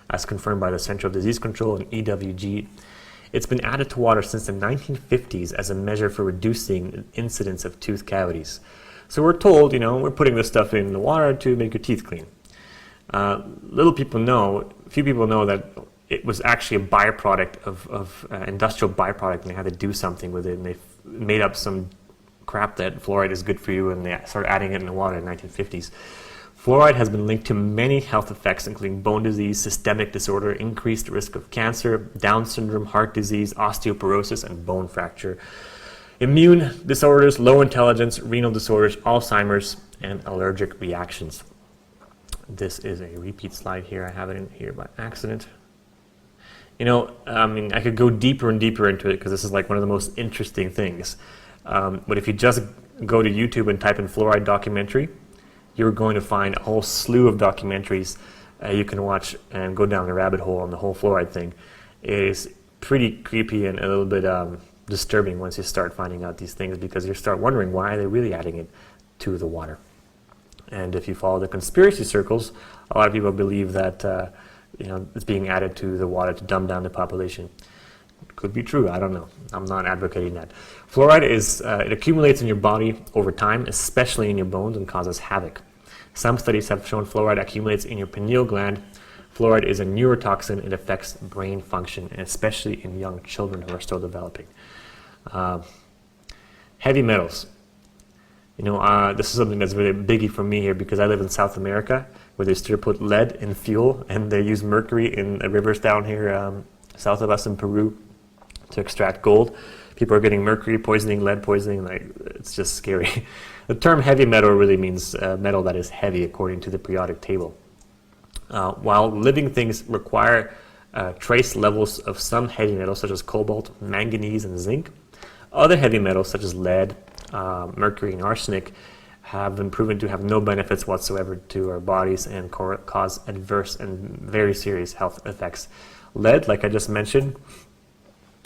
as confirmed by the Central Disease Control and EWG. It's been added to water since the 1950s as a measure for reducing the incidence of tooth cavities. So we're told, we're putting this stuff in the water to make your teeth clean. Few people know that it was actually a byproduct of industrial byproduct, and they had to do something with it, and they made up some crap that fluoride is good for you, and they started adding it in the water in the 1950s. Fluoride has been linked to many health effects, including bone disease, systemic disorder, increased risk of cancer, Down syndrome, heart disease, osteoporosis, and bone fracture, immune disorders, low intelligence, renal disorders, Alzheimer's, and allergic reactions. This is a repeat slide here. I have it in here by accident. I could go deeper and deeper into it because this is like one of the most interesting things. But if you just go to YouTube and type in fluoride documentary, you're going to find a whole slew of documentaries you can watch and go down the rabbit hole on the whole fluoride thing. It is pretty creepy and a little bit disturbing once you start finding out these things, because you start wondering, why are they really adding it to the water? And if you follow the conspiracy circles, a lot of people believe that it's being added to the water to dumb down the population. Could be true, I don't know. I'm not advocating that. Fluoride it accumulates in your body over time, especially in your bones, and causes havoc. Some studies have shown fluoride accumulates in your pineal gland. Fluoride is a neurotoxin. It affects brain function, and especially in young children who are still developing. Heavy metals. This is something that's really a biggie for me here, because I live in South America, where they still put lead in fuel, and they use mercury in the rivers down here south of us in Peru to extract gold. People are getting mercury poisoning, lead poisoning. It's just scary. The term heavy metal really means metal that is heavy, according to the periodic table. While living things require trace levels of some heavy metals, such as cobalt, manganese, and zinc, other heavy metals, such as lead, mercury, and arsenic, have been proven to have no benefits whatsoever to our bodies and cause adverse and very serious health effects. Lead, like I just mentioned,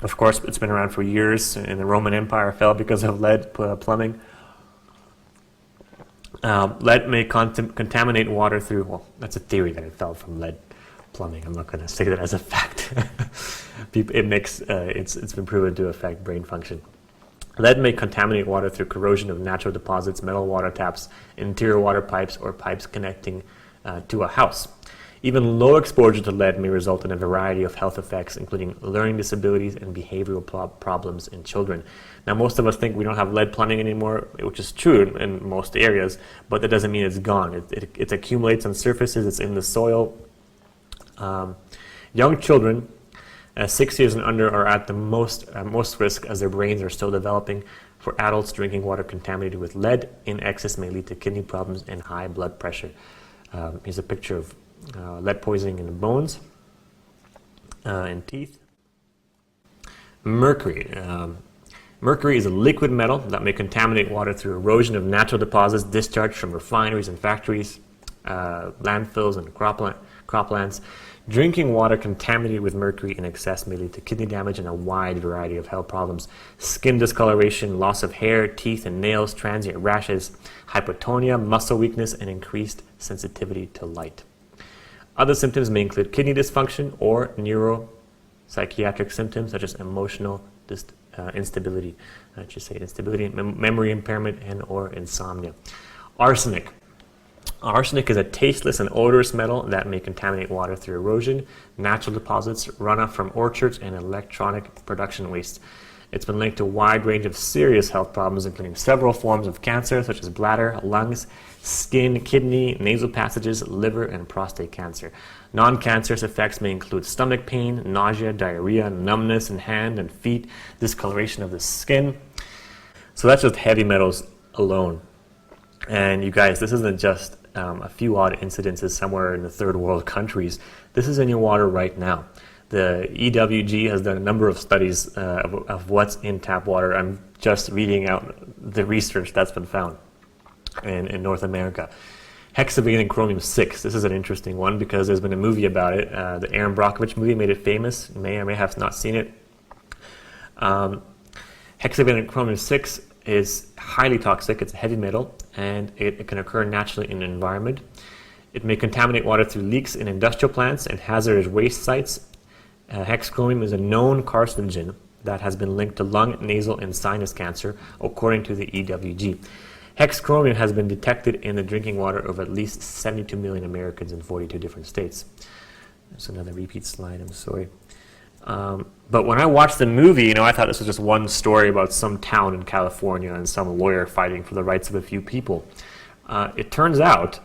of course, it's been around for years, and the Roman Empire fell because of lead plumbing. Lead may contaminate water through, well, that's a theory that it fell from lead plumbing. I'm not going to say that as a fact. It's been proven to affect brain function. Lead may contaminate water through corrosion of natural deposits, metal water taps, interior water pipes, or pipes connecting to a house. Even low exposure to lead may result in a variety of health effects, including learning disabilities and behavioral problems in children. Now, most of us think we don't have lead plumbing anymore, which is true in most areas, but that doesn't mean it's gone. It accumulates on surfaces, it's in the soil. Young children 6 years and under are at the most risk, as their brains are still developing. For adults, drinking water contaminated with lead in excess may lead to kidney problems and high blood pressure. Here's a picture of lead poisoning in the bones and teeth. Mercury. Mercury is a liquid metal that may contaminate water through erosion of natural deposits discharged from refineries and factories, landfills, and croplands. Drinking water contaminated with mercury in excess may lead to kidney damage and a wide variety of health problems: skin discoloration, loss of hair, teeth and nails, transient rashes, hypotonia, muscle weakness, and increased sensitivity to light. Other symptoms may include kidney dysfunction or neuropsychiatric symptoms such as emotional instability, memory impairment, and or insomnia. Arsenic. Arsenic is a tasteless and odorous metal that may contaminate water through erosion, natural deposits, runoff from orchards, and electronic production waste. It's been linked to a wide range of serious health problems, including several forms of cancer, such as bladder, lungs, skin, kidney, nasal passages, liver, and prostate cancer. Non-cancerous effects may include stomach pain, nausea, diarrhea, numbness in hand and feet, discoloration of the skin. So that's just heavy metals alone. And you guys, this isn't just a few odd incidences somewhere in the third world countries. This is in your water right now. The EWG has done a number of studies of what's in tap water. I'm just reading out the research that's been found in North America. Hexavalent Chromium 6. This is an interesting one because there's been a movie about it. The Aaron Brockovich movie made it famous. You may or may have not seen it. Hexavalent Chromium 6 is highly toxic. It's a heavy metal, and it can occur naturally in the environment. It may contaminate water through leaks in industrial plants and hazardous waste sites. Hex chromium is a known carcinogen that has been linked to lung, nasal, and sinus cancer, according to the EWG. Hex chromium has been detected in the drinking water of at least 72 million Americans in 42 different states. There's another repeat slide, I'm sorry. But when I watched the movie, I thought this was just one story about some town in California and some lawyer fighting for the rights of a few people. It turns out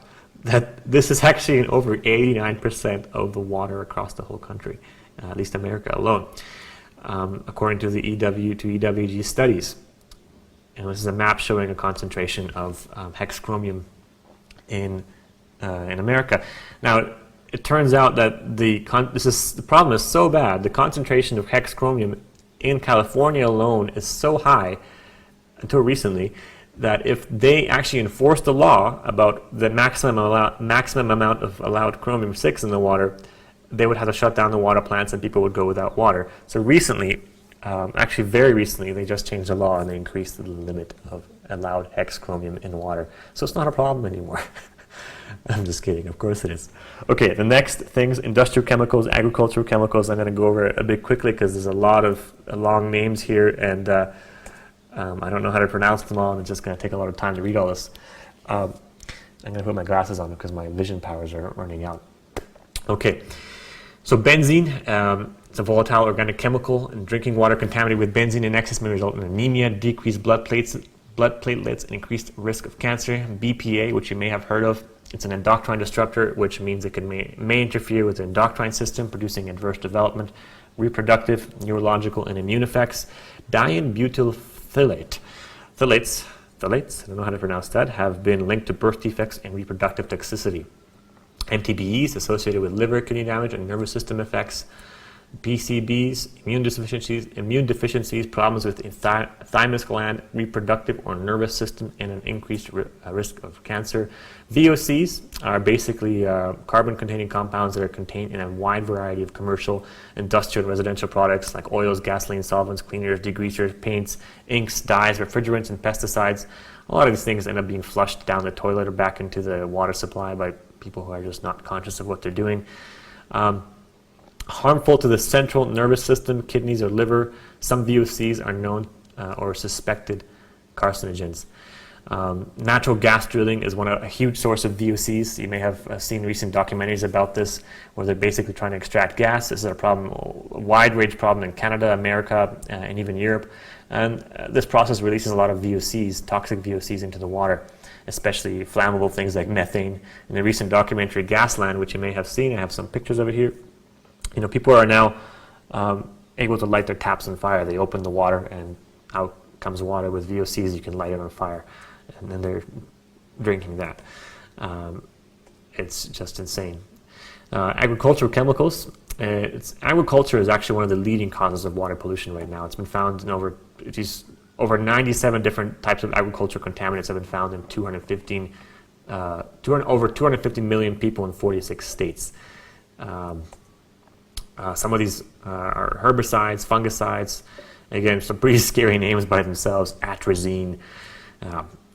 that this is actually in over 89% of the water across the whole country, at least America alone, according to the EWG studies. And this is a map showing a concentration of hex chromium in America. Now, it turns out that the problem is so bad. The concentration of hex chromium in California alone is so high, until recently, that if they actually enforced the law about the maximum amount of allowed chromium-6 in the water, they would have to shut down the water plants and people would go without water. So recently, actually very recently, they just changed the law and they increased the limit of allowed hex chromium in water. So it's not a problem anymore. I'm just kidding, of course it is. Okay, the next things, industrial chemicals, agricultural chemicals. I'm going to go over it a bit quickly because there's a lot of long names here, and I don't know how to pronounce them all, and it's just going to take a lot of time to read all this. I'm going to put my glasses on because my vision powers are running out. Okay, so benzene, it's a volatile organic chemical, and drinking water contaminated with benzene in excess may result in anemia, decreased blood platelets, and increased risk of cancer. BPA, which you may have heard of, it's an endocrine disruptor, which means it may interfere with the endocrine system, producing adverse development, reproductive, neurological, and immune effects. Diambutyl phthalates, I don't know how to pronounce that, have been linked to birth defects and reproductive toxicity. MTBEs associated with liver, kidney damage, and nervous system effects. PCBs, immune deficiencies, problems with the thymus gland, reproductive or nervous system, and an increased risk of cancer. VOCs are basically carbon-containing compounds that are contained in a wide variety of commercial, industrial, and residential products like oils, gasoline, solvents, cleaners, degreasers, paints, inks, dyes, refrigerants, and pesticides. A lot of these things end up being flushed down the toilet or back into the water supply by people who are just not conscious of what they're doing. Harmful to the central nervous system, kidneys, or liver. Some VOCs are known or suspected carcinogens. Natural gas drilling is a huge source of VOCs. You may have seen recent documentaries about this, where they're basically trying to extract gas. This is a wide range problem in Canada, America, and even Europe. And this process releases a lot of VOCs, toxic VOCs, into the water, especially flammable things like methane. In the recent documentary Gasland, which you may have seen, I have some pictures of it here. People are now able to light their taps on fire. They open the water and out comes water with VOCs. You can light it on fire, and then they're drinking that. It's just insane. Agricultural chemicals. Agriculture is actually one of the leading causes of water pollution right now. It's been found in over 97 different types of agricultural contaminants have been found in over 250 million people in 46 states. Some of these are herbicides, fungicides. Again, some pretty scary names by themselves. Atrazine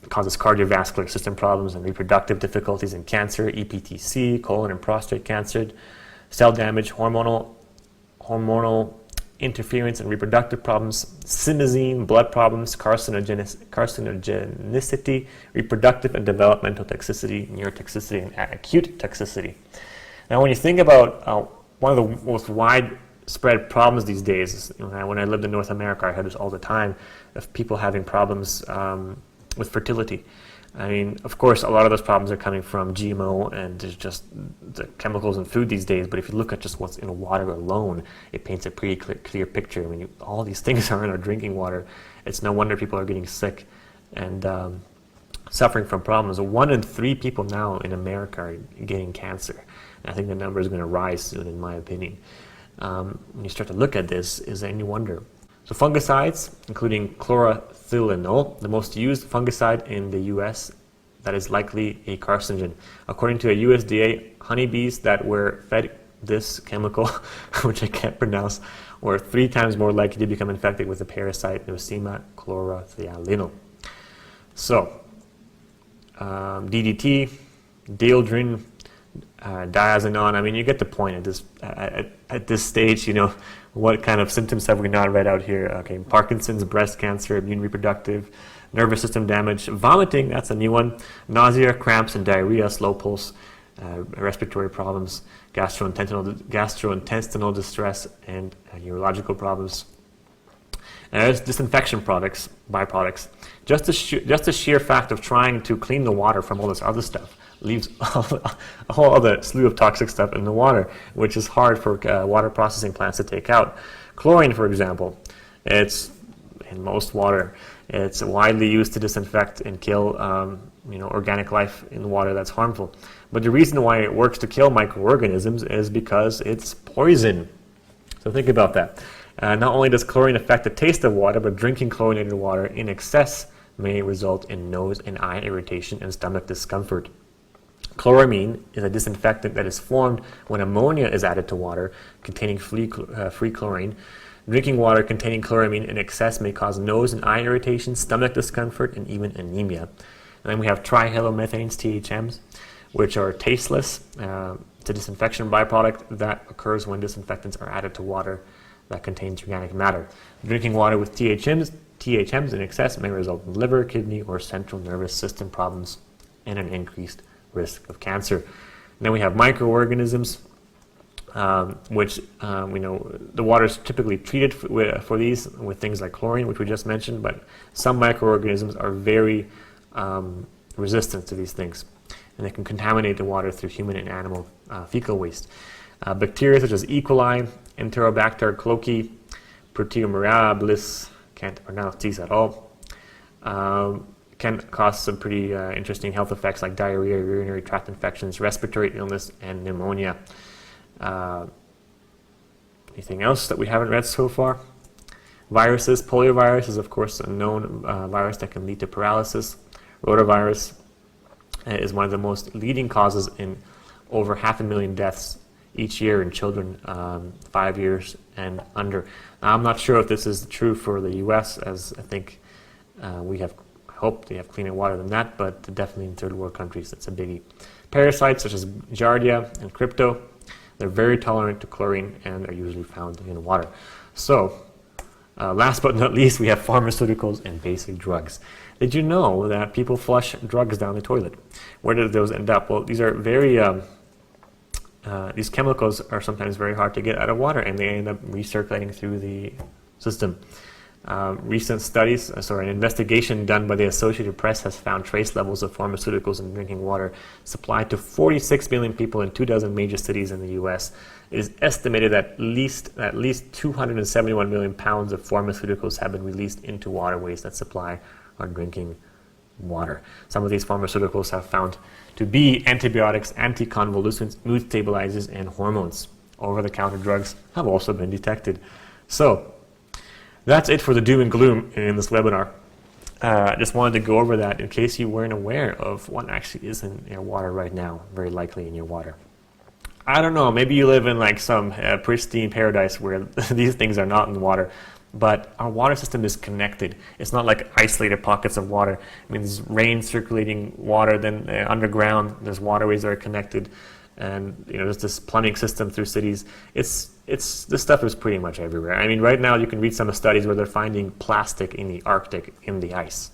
causes cardiovascular system problems and reproductive difficulties and cancer. EPTC, colon and prostate cancer. Cell damage, hormonal interference and reproductive problems. Simazine, blood problems, carcinogenicity, reproductive and developmental toxicity, neurotoxicity, and acute toxicity. Now, when you think about one of the most widespread problems these days is, when I lived in North America, I heard this all the time of people having problems with fertility. I mean, of course, a lot of those problems are coming from GMO and just the chemicals in food these days. But if you look at just what's in water alone, it paints a pretty clear picture. I mean, all these things are in our drinking water. It's no wonder people are getting sick and suffering from problems. 1 in 3 people now in America are getting cancer. And I think the number is going to rise soon, in my opinion. When you start to look at this, is there any wonder? So fungicides, including chlorothalonil, the most used fungicide in the U.S. that is likely a carcinogen. According to a USDA, honeybees that were fed this chemical, which I can't pronounce, were 3 times more likely to become infected with the parasite Nosema chlorothalonil. So, DDT, dieldrin, diazinon. I mean, you get the point at this stage. What kind of symptoms have we not read out here? Okay, Parkinson's, breast cancer, immune reproductive, nervous system damage, vomiting, that's a new one, nausea, cramps and diarrhea, slow pulse, respiratory problems, gastrointestinal distress, and urological problems. There's disinfection byproducts. Just the sheer fact of trying to clean the water from all this other stuff leaves a whole other slew of toxic stuff in the water, which is hard for water processing plants to take out. Chlorine, for example, it's in most water. It's widely used to disinfect and kill organic life in the water that's harmful. But the reason why it works to kill microorganisms is because it's poison. So think about that. Not only does chlorine affect the taste of water, but drinking chlorinated water in excess may result in nose and eye irritation and stomach discomfort. Chloramine is a disinfectant that is formed when ammonia is added to water containing free chlorine. Drinking water containing chloramine in excess may cause nose and eye irritation, stomach discomfort, and even anemia. And then we have trihalomethanes, THMs, which are tasteless. It's a disinfection byproduct that occurs when disinfectants are added to water that contains organic matter. Drinking water with THMs in excess may result in liver, kidney, or central nervous system problems and an increased risk of cancer. And then we have microorganisms, which we know the water is typically treated for these with things like chlorine, which we just mentioned, but some microorganisms are very resistant to these things, and they can contaminate the water through human and animal fecal waste. Bacteria such as E. coli, Enterobacter cloacae, Proteomyra, can't pronounce these at all, can cause some pretty interesting health effects like diarrhea, urinary tract infections, respiratory illness, and pneumonia. Anything else that we haven't read so far? Viruses. Poliovirus is, of course, a known virus that can lead to paralysis. Rotavirus is one of the most leading causes in over 500,000 deaths each year in children 5 years and under. Now, I'm not sure if this is true for the U.S., as I think hope they have cleaner water than that, but definitely in third world countries, it's a biggie. Parasites such as Giardia and Crypto, they're very tolerant to chlorine and are usually found in water. So, last but not least, we have pharmaceuticals and basic drugs. Did you know that people flush drugs down the toilet? Where do those end up? Well, these are these chemicals are sometimes very hard to get out of water, and they end up recirculating through the system. Recent studies, an investigation done by the Associated Press has found trace levels of pharmaceuticals in drinking water supplied to 46 million people in 24 major cities in the U.S. It is estimated that at least 271 million pounds of pharmaceuticals have been released into waterways that supply our drinking water. Some of these pharmaceuticals have found to be antibiotics, anticonvulsants, mood stabilizers, and hormones. Over-the-counter drugs have also been detected. So, that's it for the doom and gloom in this webinar. I just wanted to go over that in case you weren't aware of what actually is in your water right now, very likely in your water. I don't know, maybe you live in like some pristine paradise where these things are not in the water, but our water system is connected. It's not like isolated pockets of water. I mean, there's rain circulating water, then underground, there's waterways that are connected, and there's this plumbing system through cities. This stuff is pretty much everywhere. I mean, right now you can read some studies where they're finding plastic in the Arctic in the ice,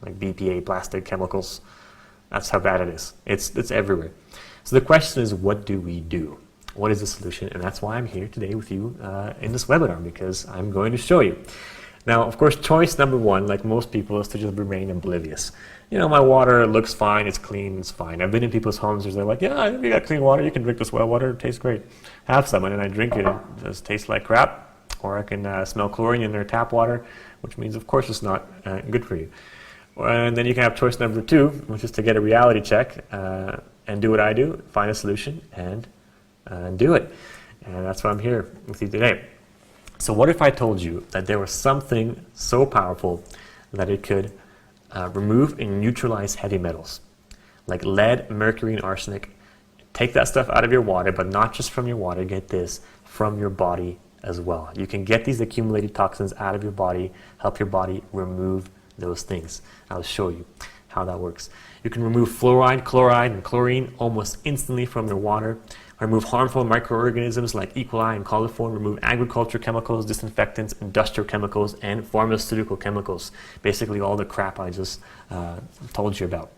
like BPA, plastic chemicals. That's how bad it is. It's everywhere. So the question is, what do we do? What is the solution? And that's why I'm here today with you in this webinar, because I'm going to show you. Now, of course, choice number one, like most people, is to just remain oblivious. My water looks fine, it's clean, it's fine. I've been in people's homes where they're like, yeah, you got clean water, you can drink this well water, it tastes great. Have some, and I drink it, it just tastes like crap. Or I can smell chlorine in their tap water, which means, of course, it's not good for you. And then you can have choice number two, which is to get a reality check and do what I do, find a solution, and do it. And that's why I'm here with you today. So what if I told you that there was something so powerful that it could remove and neutralize heavy metals like lead, mercury, and arsenic? Take that stuff out of your water, but not just from your water, get this, from your body as well. You can get these accumulated toxins out of your body, help your body remove those things. I'll show you. how that works. You can remove fluoride, chloride, and chlorine almost instantly from your water. Remove harmful microorganisms like E. coli and coliform. Remove agriculture chemicals, disinfectants, industrial chemicals, and pharmaceutical chemicals. Basically all the crap I just told you about.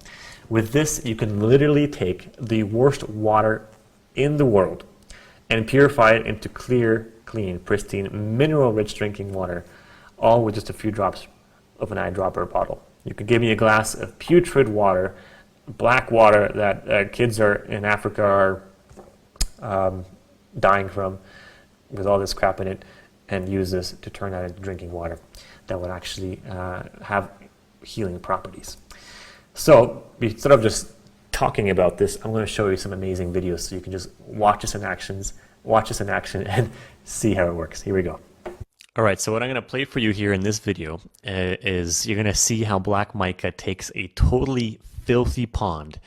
With this, you can literally take the worst water in the world and purify it into clear, clean, pristine, mineral-rich drinking water, all with just a few drops of an eyedropper bottle. You could give me a glass of putrid water, black water that kids in Africa are dying from, with all this crap in it, and use this to turn that into drinking water that would actually have healing properties. So instead of just talking about this, I'm going to show you some amazing videos so you can just watch this in action and see how it works. Here we go. All right, so what I'm going to play for you here in this video is you're going to see how black mica takes a totally filthy pond,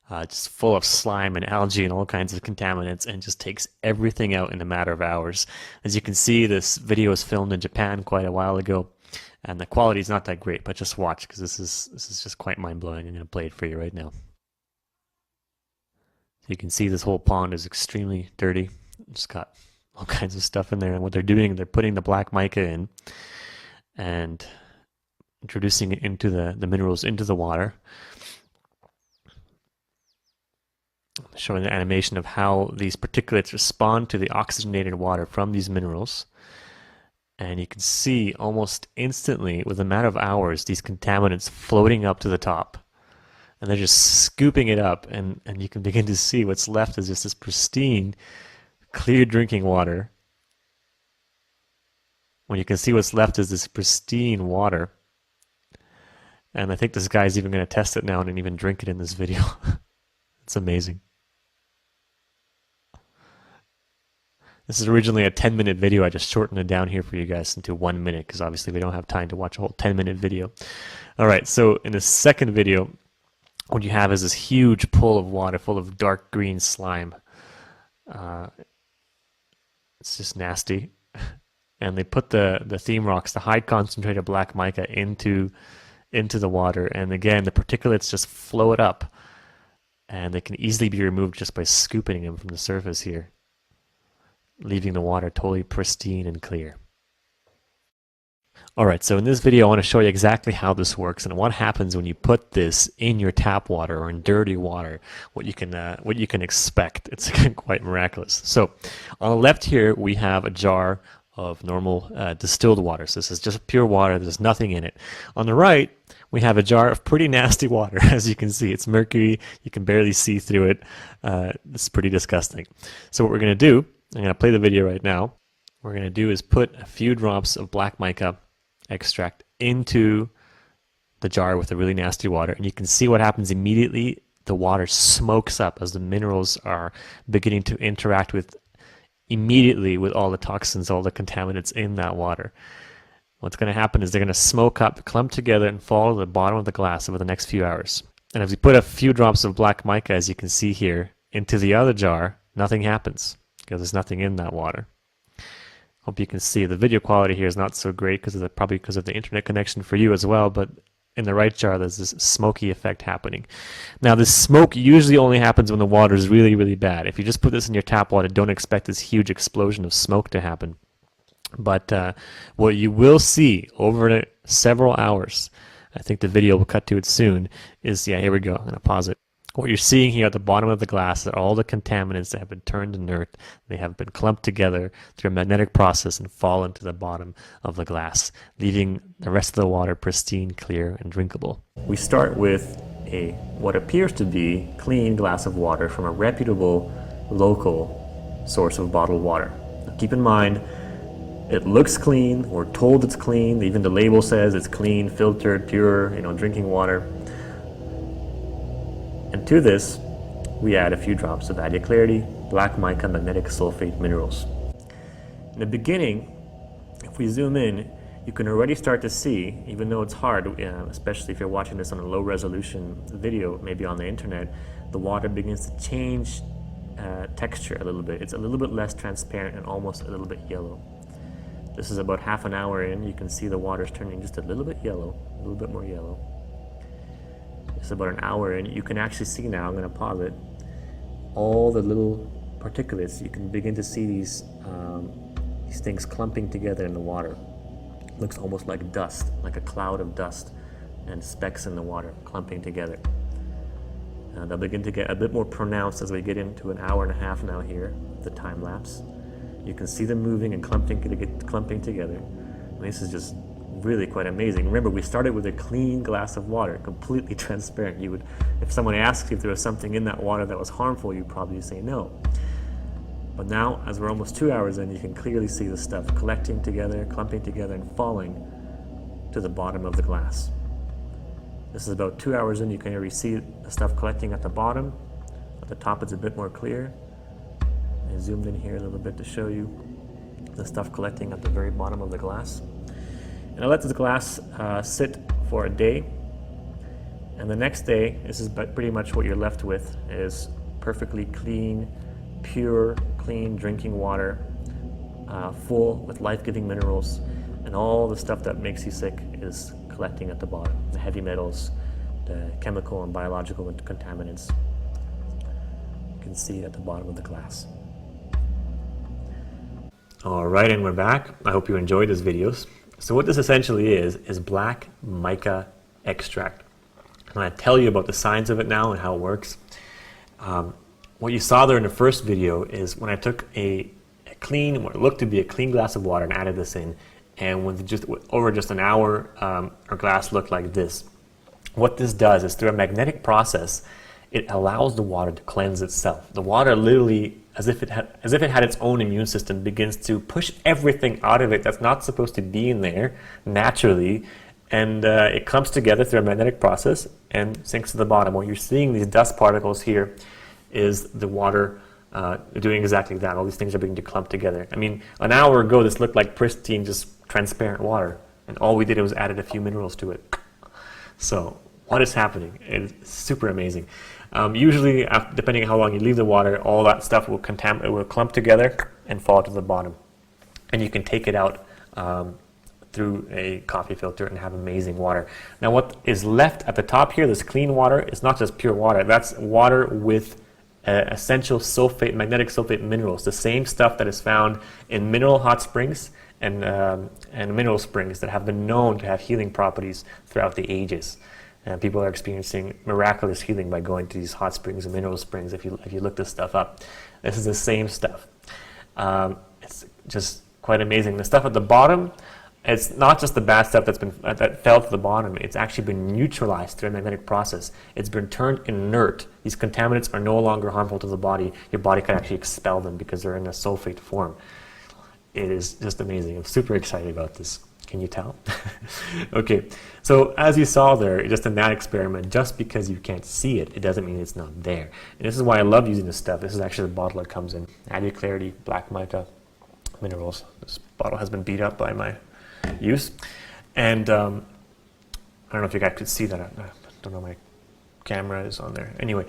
just full of slime and algae and all kinds of contaminants, and just takes everything out in a matter of hours. As you can see, this video was filmed in Japan quite a while ago, and the quality is not that great, but just watch, because this is just quite mind-blowing. I'm going to play it for you right now. So you can see this whole pond is extremely dirty. It's got all kinds of stuff in there, and what they're doing, they're putting the black mica in and introducing it into the minerals into the water, showing the animation of how these particulates respond to the oxygenated water from these minerals. And you can see almost instantly, with a matter of hours, these contaminants floating up to the top, and they're just scooping it up, and you can begin to see what's left is just this pristine, clear drinking water. When you can see what's left is this pristine water. And I think this guy's even going to test it now and even drink it in this video. It's amazing. This is originally a 10-minute video. I just shortened it down here for you guys into 1 minute, because obviously we don't have time to watch a whole 10-minute video. All right, so in the second video, what you have is this huge pool of water full of dark green slime. It's just nasty. And they put the theme rocks, the high concentrated black mica, into the water. And again, the particulates just float up, and they can easily be removed just by scooping them from the surface here, leaving the water totally pristine and clear. Alright, so in this video I want to show you exactly how this works and what happens when you put this in your tap water or in dirty water, what you can expect. It's quite miraculous. So on the left here we have a jar of normal distilled water. So this is just pure water, there's nothing in it. On the right we have a jar of pretty nasty water. As you can see, it's mercury, you can barely see through it. It's pretty disgusting. So what we're going to do, I'm going to play the video right now. What we're going to do is put a few drops of black mica extract into the jar with the really nasty water, and you can see what happens immediately. The water smokes up as the minerals are beginning to interact with immediately with all the toxins, all the contaminants in that water. What's going to happen is they're going to smoke up, clump together, and fall to the bottom of the glass over the next few hours. And as we put a few drops of black mica, as you can see here, into the other jar, nothing happens because there's nothing in that water. Hope you can see the video quality here is not so great probably because of the internet connection for you as well, but in the right jar there's this smoky effect happening. Now this smoke usually only happens when the water is really, really bad. If you just put this in your tap water, don't expect this huge explosion of smoke to happen. But what you will see over several hours, I think the video will cut to it soon, is, yeah, here we go, I'm going to pause it. What you're seeing here at the bottom of the glass are all the contaminants that have been turned inert. They have been clumped together through a magnetic process and fall into the bottom of the glass, leaving the rest of the water pristine, clear, and drinkable. We start with what appears to be clean glass of water from a reputable local source of bottled water. Now, keep in mind, it looks clean. We're told it's clean. Even the label says it's clean, filtered, pure, drinking water. And to this, we add a few drops of added clarity, black mica, magnetic sulfate minerals. In the beginning, if we zoom in, you can already start to see, even though it's hard, especially if you're watching this on a low resolution video, maybe on the internet, the water begins to change texture a little bit. It's a little bit less transparent and almost a little bit yellow. This is about half an hour in. You can see the water's turning just a little bit yellow, a little bit more yellow. It's about an hour in. You can actually see now, I'm going to pause it, all the little particulates. You can begin to see these things clumping together in the water. Looks almost like dust, like a cloud of dust and specks in the water clumping together. They'll begin to get a bit more pronounced as we get into an hour and a half now here, the time lapse. You can see them moving and clumping together. And this is just really quite amazing. Remember, we started with a clean glass of water, completely transparent. You would, if someone asked you if there was something in that water that was harmful, you'd probably say no. But now, as we're almost 2 hours in, you can clearly see the stuff collecting together, clumping together, and falling to the bottom of the glass. This is about 2 hours in. You can already see the stuff collecting at the bottom. At the top, it's a bit more clear. I zoomed in here a little bit to show you the stuff collecting at the very bottom of the glass. And I let this glass sit for a day. And the next day, this is pretty much what you're left with, is perfectly clean, pure, clean drinking water, full with life-giving minerals, and all the stuff that makes you sick is collecting at the bottom. The heavy metals, the chemical and biological contaminants. You can see it at the bottom of the glass. All right, and we're back. I hope you enjoyed these videos. So what this essentially is black mica extract. I'm going to tell you about the science of it now and how it works. What you saw there in the first video is when I took a clean, what looked to be a clean glass of water and added this in, and over just an hour, our glass looked like this. What this does is, through a magnetic process, it allows the water to cleanse itself. The water literally, as if it had its own immune system, begins to push everything out of it that's not supposed to be in there naturally, and it comes together through a magnetic process and sinks to the bottom. What you're seeing, these dust particles here, is the water doing exactly that. All these things are beginning to clump together. I mean, an hour ago, this looked like pristine, just transparent water, and all we did was added a few minerals to it. So what is happening? It's super amazing. Usually, depending on how long you leave the water, all that stuff will clump together and fall to the bottom. And you can take it out through a coffee filter and have amazing water. Now, what is left at the top here, this clean water, is not just pure water. That's water with essential sulfate, magnetic sulfate minerals, the same stuff that is found in mineral hot springs and mineral springs that have been known to have healing properties throughout the ages. And people are experiencing miraculous healing by going to these hot springs and mineral springs. If you look this stuff up, this is the same stuff. It's just quite amazing. The stuff at the bottom, it's not just the bad stuff that fell to the bottom. It's actually been neutralized through a magnetic process. It's been turned inert. These contaminants are no longer harmful to the body. Your body can actually expel them because they're in a sulfate form. It is just amazing. I'm super excited about this. Can you tell? Okay, so as you saw there, just in that experiment, just because you can't see it, it doesn't mean it's not there. And this is why I love using this stuff. This is actually the bottle it comes in. Added clarity, black mica, minerals. This bottle has been beat up by my use. And I don't know if you guys could see that. I don't know, my camera is on there. Anyway,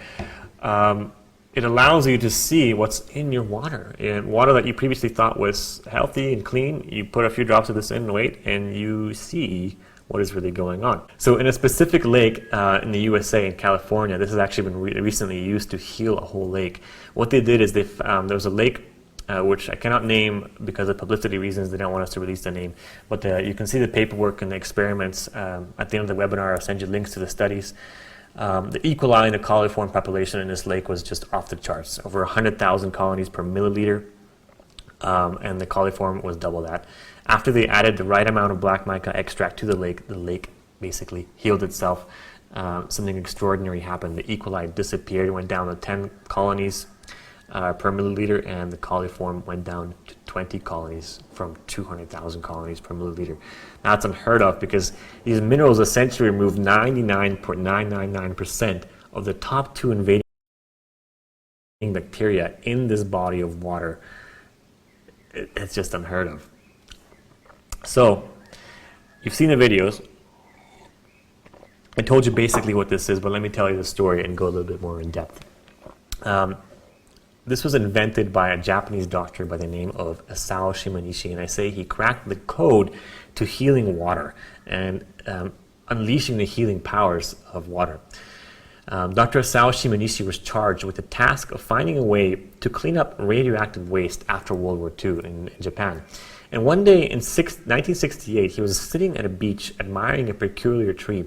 it allows you to see what's in your water. And water that you previously thought was healthy and clean, you put a few drops of this in and wait, and you see what is really going on. So in a specific lake in the USA, in California, this has actually been recently used to heal a whole lake. What they did is there was a lake which I cannot name because of publicity reasons. They don't want us to release the name. But you can see the paperwork and the experiments at the end of the webinar. I'll send you links to the studies. The E. coli and the coliform population in this lake was just off the charts. Over 100,000 colonies per milliliter, and the coliform was double that. After they added the right amount of black mica extract to the lake basically healed itself. Something extraordinary happened. The E. coli disappeared, went down to 10 colonies per milliliter, and the coliform went down to 20 colonies from 200,000 colonies per milliliter. Now, that's unheard of because these minerals essentially remove 99.999% of the top 2 invading bacteria in this body of water. It's just unheard of. So, you've seen the videos. I told you basically what this is, but let me tell you the story and go a little bit more in depth. This was invented by a Japanese doctor by the name of Asao Shimanishi, and I say he cracked the code to healing water and unleashing the healing powers of water. Dr. Asao Shimanishi was charged with the task of finding a way to clean up radioactive waste after World War II in Japan. And one day in 1968, he was sitting at a beach admiring a peculiar tree.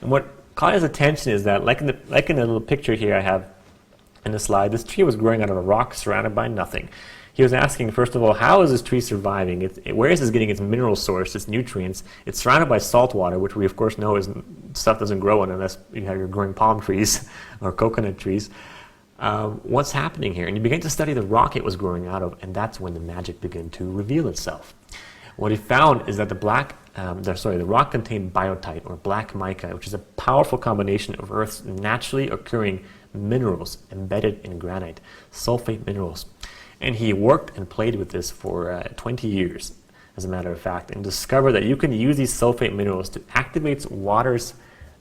And what caught his attention is that, like in the little picture here I have in the slide, this tree was growing out of a rock surrounded by nothing. He was asking, first of all, how is this tree surviving? Where is it getting its mineral source, its nutrients? It's surrounded by salt water, which we of course know stuff doesn't grow in unless you have your growing palm trees or coconut trees. What's happening here? And you begin to study the rock it was growing out of, and that's when the magic began to reveal itself. What he found is that the rock contained biotite, or black mica, which is a powerful combination of Earth's naturally occurring minerals embedded in granite, sulfate minerals. And he worked and played with this for 20 years, as a matter of fact, and discovered that you can use these sulfate minerals to activate water's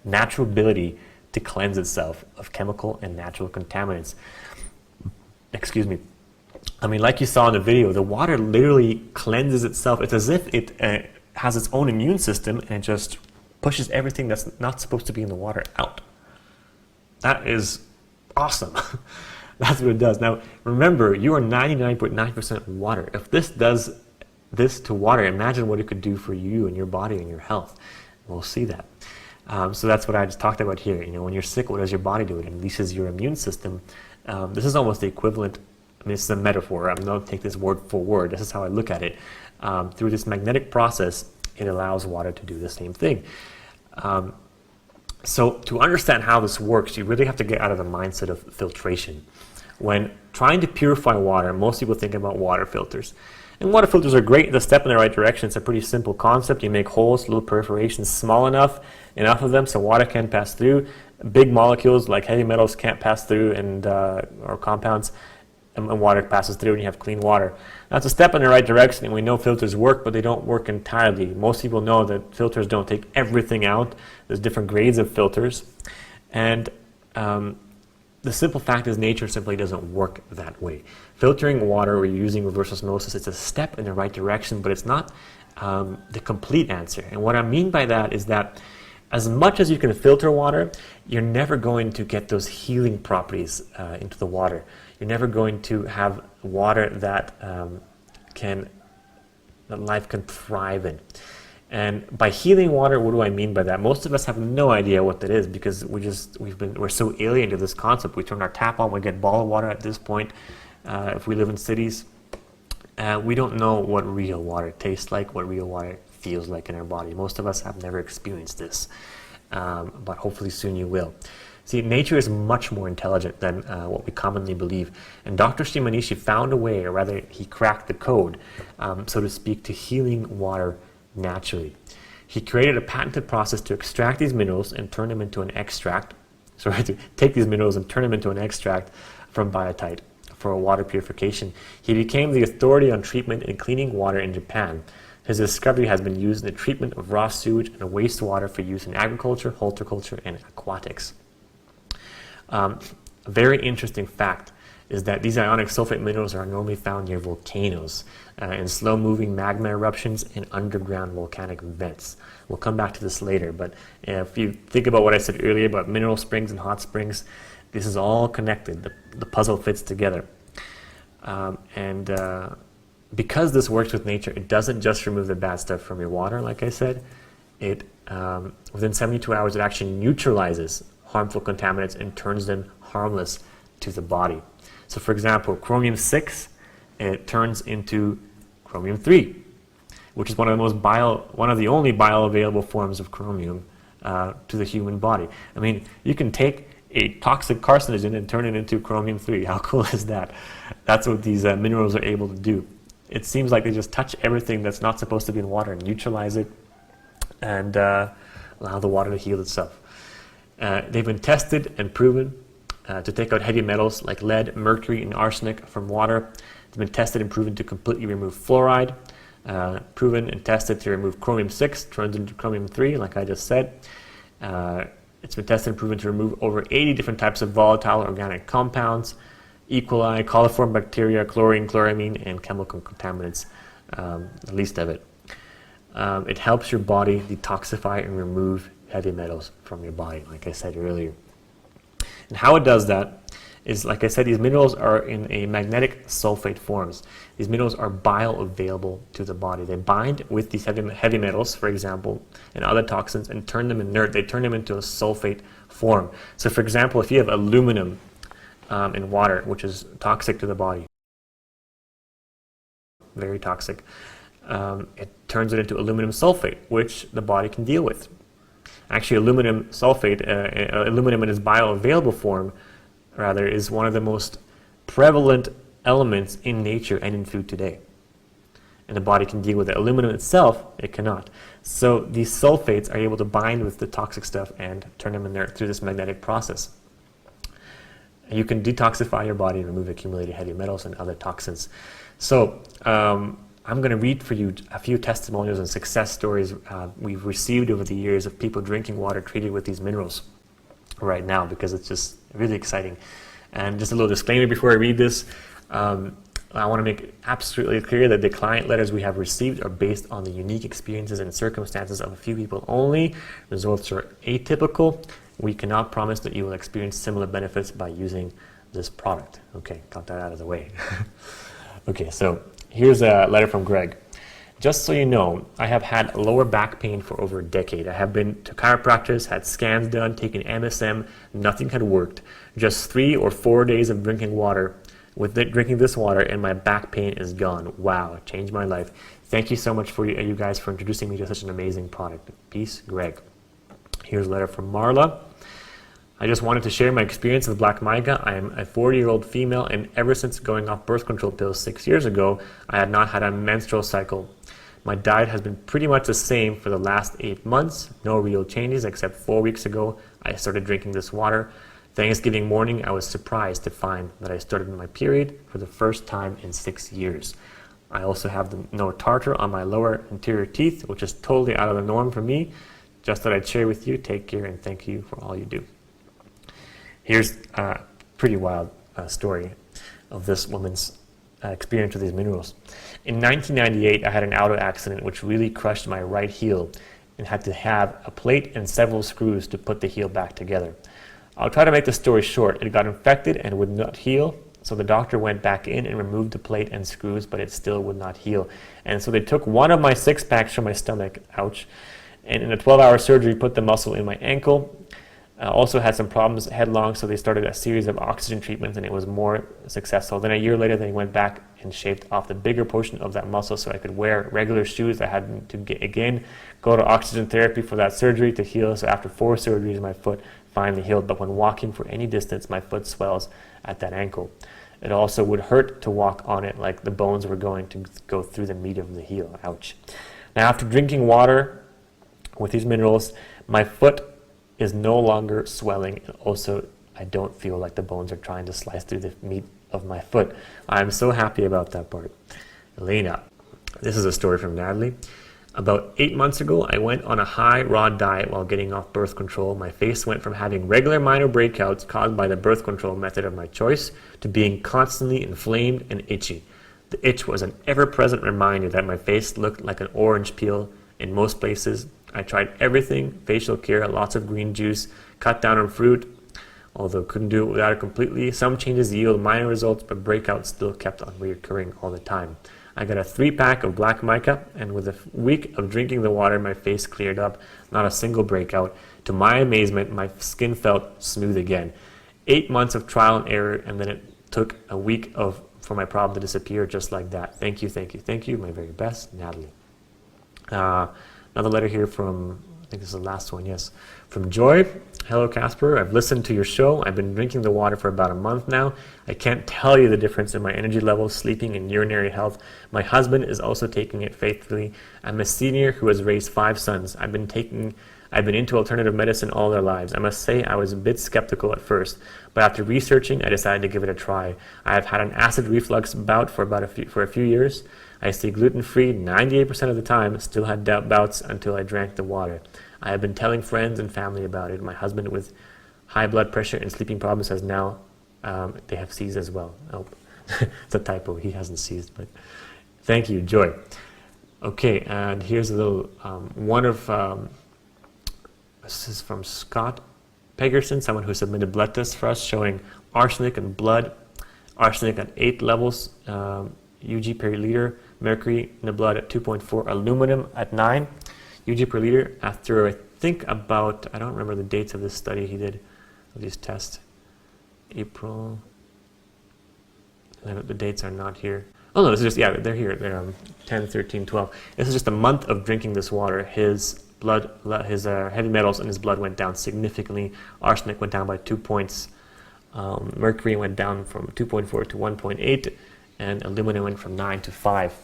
natural ability to cleanse itself of chemical and natural contaminants. Excuse me. I mean, like you saw in the video, the water literally cleanses itself. It's as if it has its own immune system, and it just pushes everything that's not supposed to be in the water out. That is awesome. That's what it does. Now, remember, you are 99.9% water. If this does this to water, imagine what it could do for you and your body and your health. We'll see that. So that's what I just talked about here. You know, when you're sick, what does your body do? It releases your immune system. This is almost the equivalent. I mean, it's a metaphor. I'm not take this word for word. This is how I look at it. Through this magnetic process, it allows water to do the same thing. So to understand how this works, you really have to get out of the mindset of filtration. When trying to purify water, most people think about water filters. And water filters are great. It's a step in the right direction. It's a pretty simple concept. You make holes, little perforations, small enough of them so water can pass through. Big molecules like heavy metals can't pass through, and or compounds, and water passes through, and you have clean water. That's a step in the right direction, and we know filters work, but they don't work entirely. Most people know that filters don't take everything out. There's different grades of filters. And the simple fact is nature simply doesn't work that way. Filtering water or using reverse osmosis, it's a step in the right direction, but it's not the complete answer. And what I mean by that is that as much as you can filter water, you're never going to get those healing properties into the water. You're never going to have water that life can thrive in. And by healing water, what do I mean by that? Most of us have no idea what that is, because we're so alien to this concept. We turn our tap on, we get bottled water at this point. If we live in cities, we don't know what real water tastes like, what real water feels like in our body. Most of us have never experienced this, but hopefully soon you will. See, nature is much more intelligent than what we commonly believe. And Dr. Shimanishi found a way, or rather he cracked the code, so to speak, to healing water naturally. He created a patented process to extract these minerals and turn them into an extract. To take these minerals and turn them into an extract from biotite for water purification. He became the authority on treatment and cleaning water in Japan. His discovery has been used in the treatment of raw sewage and wastewater for use in agriculture, horticulture, and aquatics. A very interesting fact is that these ionic sulfate minerals are normally found near volcanoes, in slow-moving magma eruptions and underground volcanic vents. We'll come back to this later, but if you think about what I said earlier about mineral springs and hot springs, this is all connected. The puzzle fits together. Because this works with nature, it doesn't just remove the bad stuff from your water, like I said. It within 72 hours, it actually neutralizes harmful contaminants and turns them harmless to the body. So for example, chromium-6, it turns into chromium-3, which is one of the only bioavailable forms of chromium to the human body. I mean, you can take a toxic carcinogen and turn it into chromium-3. How cool is that? That's what these minerals are able to do. It seems like they just touch everything that's not supposed to be in water and neutralize it, and allow the water to heal itself. They've been tested and proven to take out heavy metals like lead, mercury, and arsenic from water. They've been tested and proven to completely remove fluoride. Proven and tested to remove chromium-6, turns into chromium-3, like I just said. It's been tested and proven to remove over 80 different types of volatile organic compounds, E. coli, coliform bacteria, chlorine, chloramine, and chemical contaminants, the least of it. It helps your body detoxify and remove heavy metals from your body, like I said earlier. And how it does that is, like I said, these minerals are in a magnetic sulfate forms. These minerals are bioavailable to the body. They bind with these heavy metals, for example, and other toxins, and turn them inert. They turn them into a sulfate form. So, for example, if you have aluminum in water, which is toxic to the body, very toxic, it turns it into aluminum sulfate, which the body can deal with. Actually, aluminum sulfate, aluminum in its bioavailable form, rather, is one of the most prevalent elements in nature and in food today. And the body can deal with it. Aluminum itself, it cannot. So these sulfates are able to bind with the toxic stuff and turn them inert through this magnetic process. And you can detoxify your body and remove accumulated heavy metals and other toxins. So I'm going to read for you a few testimonials and success stories we've received over the years of people drinking water treated with these minerals right now, because it's just really exciting. And just a little disclaimer before I read this, I want to make it absolutely clear that the client letters we have received are based on the unique experiences and circumstances of a few people only. Results are atypical. We cannot promise that you will experience similar benefits by using this product. Okay, got that out of the way. Okay, so here's a letter from Greg. Just so you know, I have had lower back pain for over a decade. I have been to chiropractors, had scans done, taken MSM, nothing had worked. Just 3 or 4 days of drinking water, drinking this water, and my back pain is gone. Wow, it changed my life. Thank you so much for you guys for introducing me to such an amazing product. Peace, Greg. Here's a letter from Marla. I just wanted to share my experience with black mica. I am a 40-year-old female, and ever since going off birth control pills 6 years ago, I had not had a menstrual cycle. My diet has been pretty much the same for the last 8 months. No real changes, except 4 weeks ago, I started drinking this water. Thanksgiving morning, I was surprised to find that I started my period for the first time in 6 years. I also have no tartar on my lower anterior teeth, which is totally out of the norm for me. Just that I'd share with you. Take care, and thank you for all you do. Here's a pretty wild story of this woman's experience with these minerals. In 1998, I had an auto accident which really crushed my right heel and had to have a plate and several screws to put the heel back together. I'll try to make the story short. It got infected and would not heal, so the doctor went back in and removed the plate and screws, but it still would not heal. And so they took one of my 6 packs from my stomach, ouch, and in a 12-hour surgery put the muscle in my ankle. Also had some problems headlong, so they started a series of oxygen treatments, and it was more successful. Then a year later, they went back and shaved off the bigger portion of that muscle so I could wear regular shoes. I had to go to oxygen therapy for that surgery to heal. So after 4 surgeries, my foot finally healed. But when walking for any distance, my foot swells at that ankle. It also would hurt to walk on it, like the bones were going to go through the meat of the heel. Ouch. Now, after drinking water with these minerals, my foot is no longer swelling, and also I don't feel like the bones are trying to slice through the meat of my foot. I'm so happy about that part. Elena, this is a story from Natalie. About 8 months ago, I went on a high raw diet while getting off birth control. My face went from having regular minor breakouts caused by the birth control method of my choice to being constantly inflamed and itchy. The itch was an ever-present reminder that my face looked like an orange peel in most places. I tried everything, facial care, lots of green juice, cut down on fruit, although couldn't do it without it completely. Some changes yield minor results, but breakouts still kept on reoccurring all the time. I got a 3-pack of black mica, and with a week of drinking the water, my face cleared up, not a single breakout. To my amazement, my skin felt smooth again. 8 months of trial and error, and then it took a week for my problem to disappear just like that. Thank you, thank you, thank you. My very best, Natalie. Another letter here from, I think this is the last one, yes, from Joy. Hello, Casper. I've listened to your show. I've been drinking the water for about a month now. I can't tell you the difference in my energy levels, sleeping, and urinary health. My husband is also taking it faithfully. I'm a senior who has raised 5 sons. I've been into alternative medicine all their lives. I must say I was a bit skeptical at first, but after researching, I decided to give it a try. I have had an acid reflux bout for a few years. I stay gluten-free 98% of the time, still had bouts until I drank the water. I have been telling friends and family about it. My husband with high blood pressure and sleeping problems has now, they have seized as well. Oh, it's a typo, he hasn't seized, but thank you, Joy. Okay, and here's a little, this is from Scott Pegerson, someone who submitted blood tests for us showing arsenic in blood, arsenic at 8 levels, UG per liter, mercury in the blood at 2.4, aluminum at 9 UG per liter after I think about, I don't remember the dates of this study he did, of these tests, April, the dates are not here. Oh no, this is just, yeah, they're here, they're 10, 13, 12. This is just a month of drinking this water. His blood, his heavy metals in his blood went down significantly. Arsenic went down by 2 points. Mercury went down from 2.4 to 1.8, and aluminum went from 9 to 5.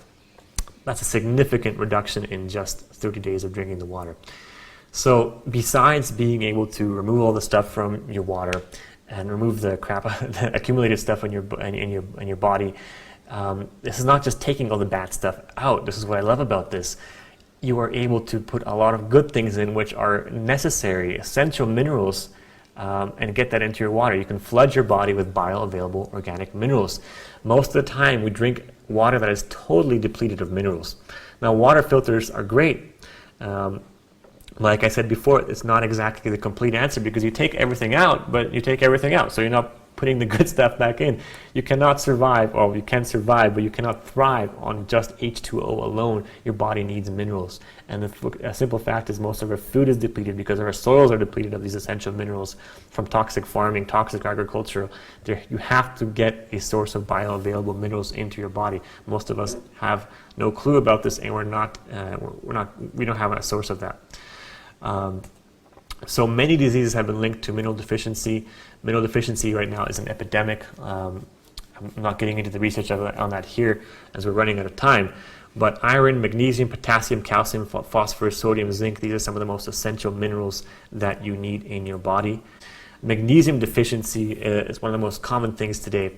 That's a significant reduction in just 30 days of drinking the water. So besides being able to remove all the stuff from your water and remove the crap, the accumulated stuff in your body, this is not just taking all the bad stuff out. This is what I love about this. You are able to put a lot of good things in which are necessary, essential minerals, and get that into your water. You can flood your body with bioavailable organic minerals. Most of the time we drink water that is totally depleted of minerals. Now water filters are great. Like I said before, it's not exactly the complete answer because you take everything out, but you take everything out. So you're not putting the good stuff back in. You cannot survive, or you can survive, but you cannot thrive on just H2O alone. Your body needs minerals. And the simple fact is most of our food is depleted because our soils are depleted of these essential minerals from toxic farming, toxic agriculture. You have to get a source of bioavailable minerals into your body. Most of us have no clue about this, and we don't have a source of that. So many diseases have been linked to mineral deficiency. Mineral deficiency right now is an epidemic. I'm not getting into the research on that here as we're running out of time. But iron, magnesium, potassium, calcium, phosphorus, sodium, zinc, these are some of the most essential minerals that you need in your body. Magnesium deficiency is one of the most common things today.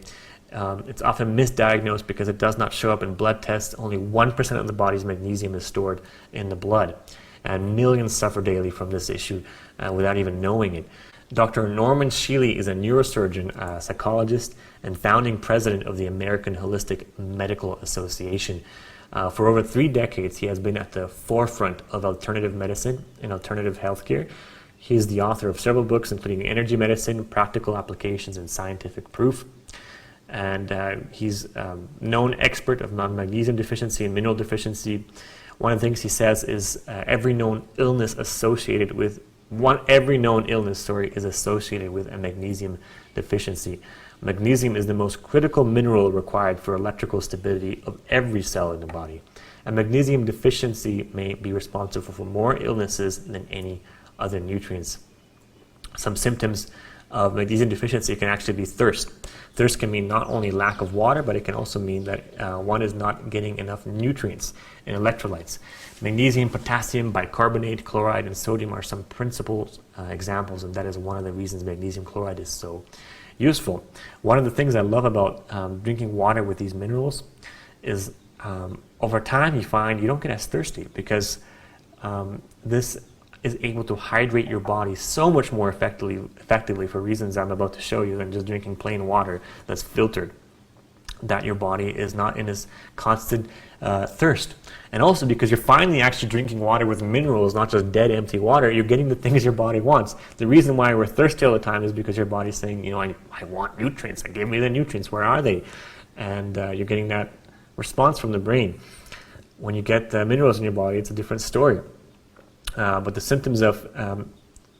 It's often misdiagnosed because it does not show up in blood tests. Only 1% of the body's magnesium is stored in the blood. And millions suffer daily from this issue without even knowing it. Dr. Norman Shealy is a neurosurgeon, psychologist, and founding president of the American Holistic Medical Association. For over 3 decades, he has been at the forefront of alternative medicine and alternative healthcare. He is the author of several books, including Energy Medicine, Practical Applications, and Scientific Proof. And he's a known expert of non-magnesium deficiency and mineral deficiency. One of the things he says is every known illness is associated with a magnesium deficiency. Magnesium is the most critical mineral required for electrical stability of every cell in the body. A magnesium deficiency may be responsible for more illnesses than any other nutrients. Some symptoms of magnesium deficiency can actually be thirst. Thirst can mean not only lack of water, but it can also mean that one is not getting enough nutrients and electrolytes. Magnesium, potassium, bicarbonate, chloride, and sodium are some principal examples, and that is one of the reasons magnesium chloride is so useful. One of the things I love about drinking water with these minerals is over time you find you don't get as thirsty because this is able to hydrate your body so much more effectively for reasons I'm about to show you than just drinking plain water that's filtered, that your body is not in this constant thirst. And also because you're finally actually drinking water with minerals, not just dead, empty water, you're getting the things your body wants. The reason why we're thirsty all the time is because your body's saying, you know, I want nutrients, give me the nutrients, where are they? And you're getting that response from the brain. When you get the minerals in your body, it's a different story. But the symptoms of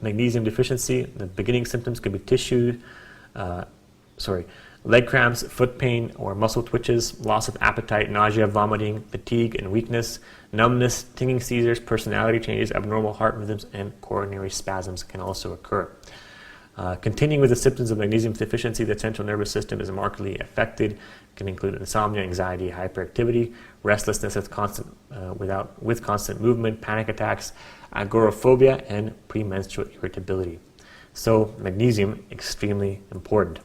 magnesium deficiency, the beginning symptoms could be leg cramps, foot pain or muscle twitches, loss of appetite, nausea, vomiting, fatigue and weakness, numbness, tingling seizures, personality changes, abnormal heart rhythms, and coronary spasms can also occur. Continuing with the symptoms of magnesium deficiency, the central nervous system is markedly affected. It can include insomnia, anxiety, hyperactivity, restlessness with constant movement, panic attacks, agoraphobia, and premenstrual irritability. So magnesium, extremely important.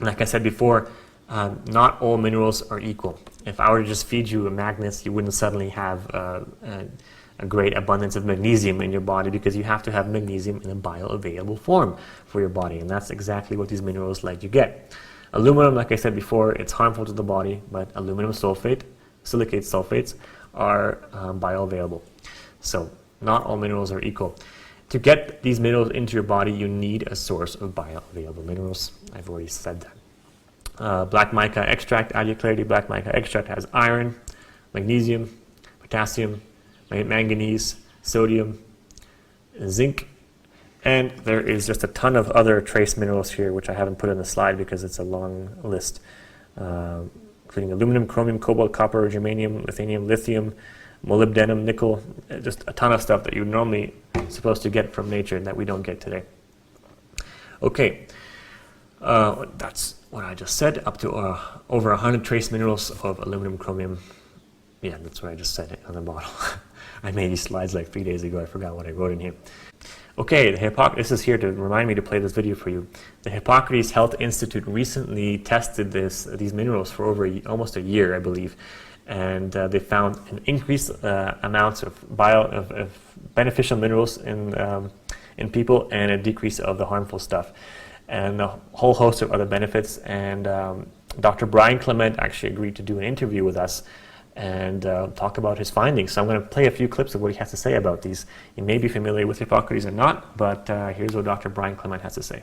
Like I said before, not all minerals are equal. If I were to just feed you a magnets, you wouldn't suddenly have a great abundance of magnesium in your body because you have to have magnesium in a bioavailable form for your body, and that's exactly what these minerals let you get. Aluminum, like I said before, it's harmful to the body, but aluminum sulfate, silicate sulfates are bioavailable. So not all minerals are equal. To get these minerals into your body, you need a source of bioavailable minerals. I've already said that. Black mica extract, add your clarity. Black mica extract has iron, magnesium, potassium, manganese, sodium, zinc, and there is just a ton of other trace minerals here, which I haven't put in the slide because it's a long list, including aluminum, chromium, cobalt, copper, germanium, lithium, molybdenum, nickel, just a ton of stuff that you're normally supposed to get from nature that we don't get today. Okay, that's what I just said, up to over 100 trace minerals of aluminum, chromium. Yeah, that's what I just said on the bottle. I made these slides like 3 days ago. I forgot what I wrote in here. Okay, this is here to remind me to play this video for you. The Hippocrates Health Institute recently tested these minerals for almost a year, I believe, and they found an increased amounts of beneficial minerals in people and a decrease of the harmful stuff, and a whole host of other benefits. And Dr. Brian Clement actually agreed to do an interview with us and talk about his findings. So I'm going to play a few clips of what he has to say about these. You may be familiar with Hippocrates or not, but here's what Dr. Brian Clement has to say.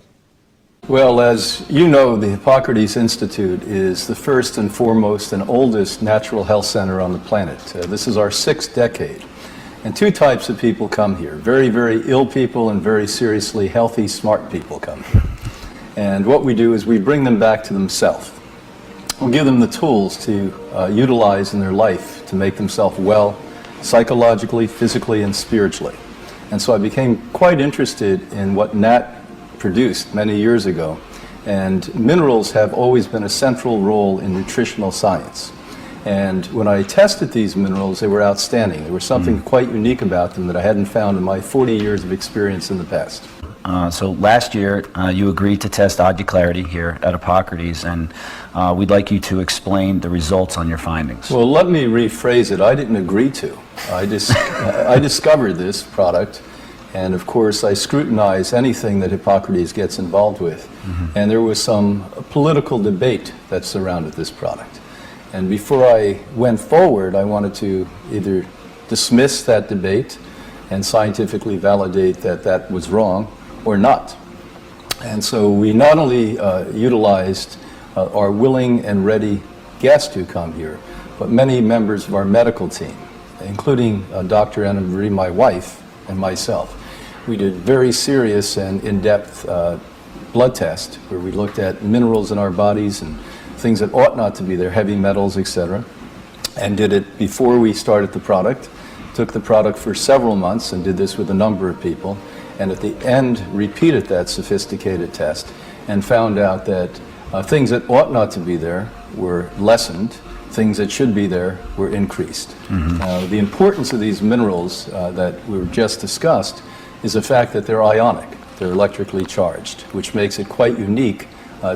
Well, as you know, the Hippocrates Institute is the first and foremost and oldest natural health center on the planet. This is our 6th decade. And 2 types of people come here. Very, very ill people and very seriously healthy, smart people come here. And what we do is we bring them back to themselves. We'll give them the tools to utilize in their life to make themselves well, psychologically, physically, and spiritually. And so I became quite interested in what Nat produced many years ago. And minerals have always been a central role in nutritional science. And when I tested these minerals, they were outstanding. There was something quite unique about them that I hadn't found in my 40 years of experience in the past. So last year, you agreed to test Add Your Clarity here at Hippocrates, and we'd like you to explain the results on your findings. Well, let me rephrase it. I didn't agree to. I discovered this product, and of course I scrutinize anything that Hippocrates gets involved with. And there was some political debate that surrounded this product. And before I went forward, I wanted to either dismiss that debate and scientifically validate that that was wrong, or not. And so we not only utilized our willing and ready guests who come here, but many members of our medical team, including Dr. Anna Marie, my wife, and myself. We did very serious and in-depth blood tests where we looked at minerals in our bodies and things that ought not to be there, heavy metals, etc., and did it before we started the product. Took the product for several months and did this with a number of people, and at the end repeated that sophisticated test and found out that things that ought not to be there were lessened, things that should be there were increased. The importance of these minerals that we just discussed is the fact that they're ionic, they're electrically charged, which makes it quite unique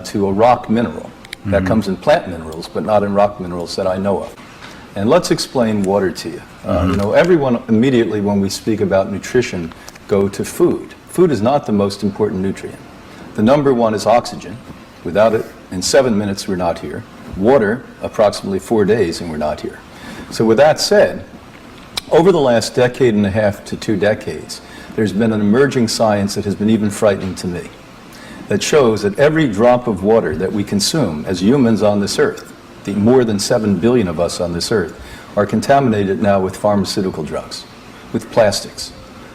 to a rock mineral. That comes in plant minerals, but not in rock minerals that I know of. And let's explain water to you. You know, everyone immediately when we speak about nutrition go to food. Food is not the most important nutrient. The number one is oxygen. Without it, in 7 minutes we're not here. Water, approximately 4 days and we're not here. So with that said, over the last decade and a half to 2 decades, there's been an emerging science that has been even frightening to me, that shows that every drop of water that we consume as humans on this earth, the more than 7 billion of us on this earth, are contaminated now with pharmaceutical drugs, with plastics.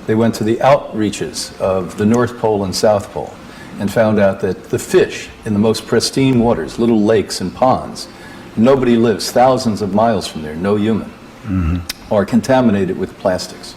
They went to the outreaches of the North Pole and South Pole and found out that the fish in the most pristine waters, little lakes and ponds, nobody lives thousands of miles from there, no human, are contaminated with plastics.